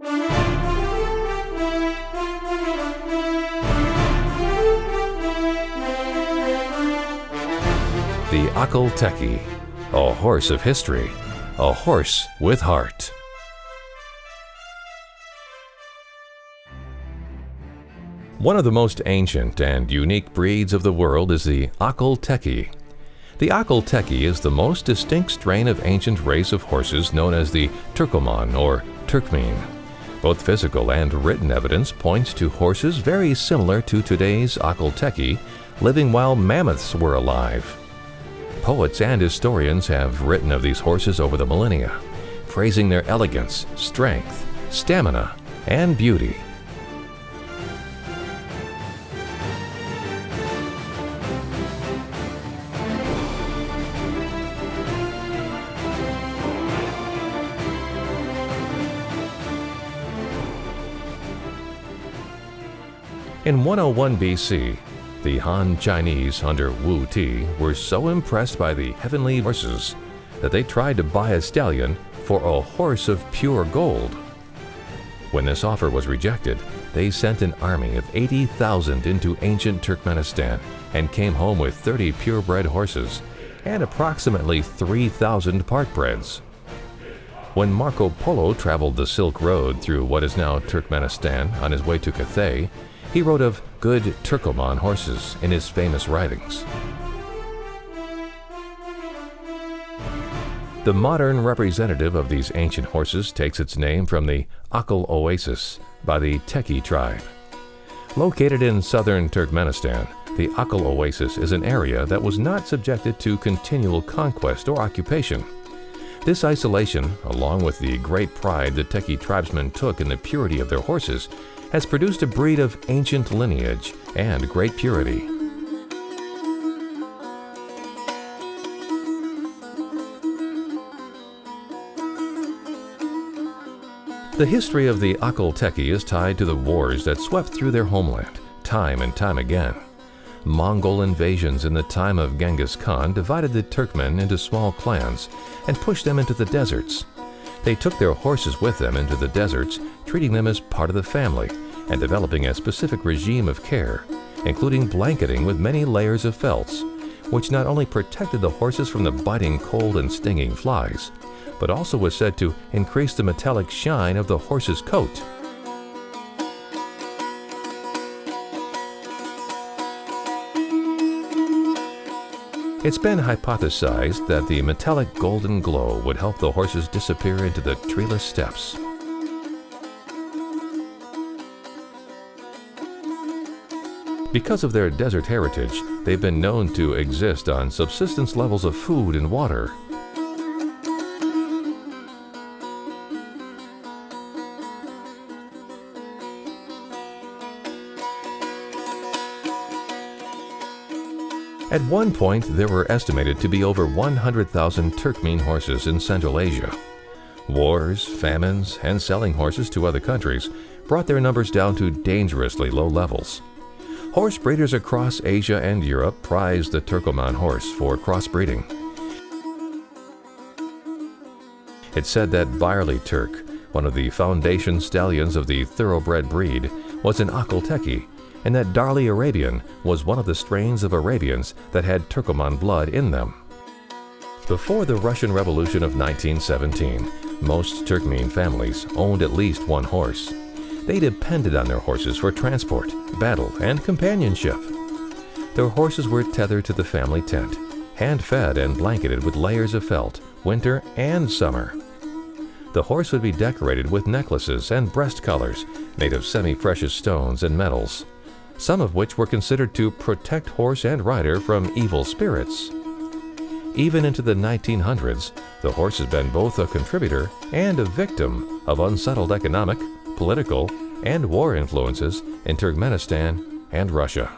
The Akhal Teke, a horse of history, a horse with heart. One of the most ancient and unique breeds of the world is the Akhal Teke. The Akhal Teke is the most distinct strain of ancient race of horses known as the Turkoman or Turkmen. Both physical and written evidence points to horses very similar to today's Akhal Teke, living while mammoths were alive. Poets and historians have written of these horses over the millennia, praising their elegance, strength, stamina, and beauty. In 101 BC, the Han Chinese under Wu Ti were so impressed by the heavenly horses that they tried to buy a stallion for a horse of pure gold. When this offer was rejected, they sent an army of 80,000 into ancient Turkmenistan and came home with 30 purebred horses and approximately 3,000 partbreds. When Marco Polo traveled the Silk Road through what is now Turkmenistan on his way to Cathay, he wrote of good Turkoman horses in his famous writings. The modern representative of these ancient horses takes its name from the Akhal Oasis by the Teke tribe. Located in southern Turkmenistan, the Akhal Oasis is an area that was not subjected to continual conquest or occupation. This isolation, along with the great pride the Teke tribesmen took in the purity of their horses, has produced a breed of ancient lineage and great purity. The history of the Akhal Teke is tied to the wars that swept through their homeland, time and time again. Mongol invasions in the time of Genghis Khan divided the Turkmen into small clans and pushed them into the deserts. They took their horses with them into the deserts, treating them as part of the family and developing a specific regime of care, including blanketing with many layers of felts, which not only protected the horses from the biting cold and stinging flies, but also was said to increase the metallic shine of the horse's coat. It's been hypothesized that the metallic golden glow would help the horses disappear into the treeless steppes. Because of their desert heritage, they've been known to exist on subsistence levels of food and water. At one point, there were estimated to be over 100,000 Turkmen horses in Central Asia. Wars, famines, and selling horses to other countries brought their numbers down to dangerously low levels. Horse breeders across Asia and Europe prized the Turkoman horse for crossbreeding. It's said that Barley Turk, one of the foundation stallions of the thoroughbred breed, was an Akhal Teke, and that Darley Arabian was one of the strains of Arabians that had Turkoman blood in them. Before the Russian Revolution of 1917, most Turkmen families owned at least one horse. They depended on their horses for transport, battle, and companionship. Their horses were tethered to the family tent, hand-fed and blanketed with layers of felt, winter and summer. The horse would be decorated with necklaces and breast collars made of semi-precious stones and metals, some of which were considered to protect horse and rider from evil spirits. Even into the 1900s, the horse has been both a contributor and a victim of unsettled economic, political, and war influences in Turkmenistan and Russia.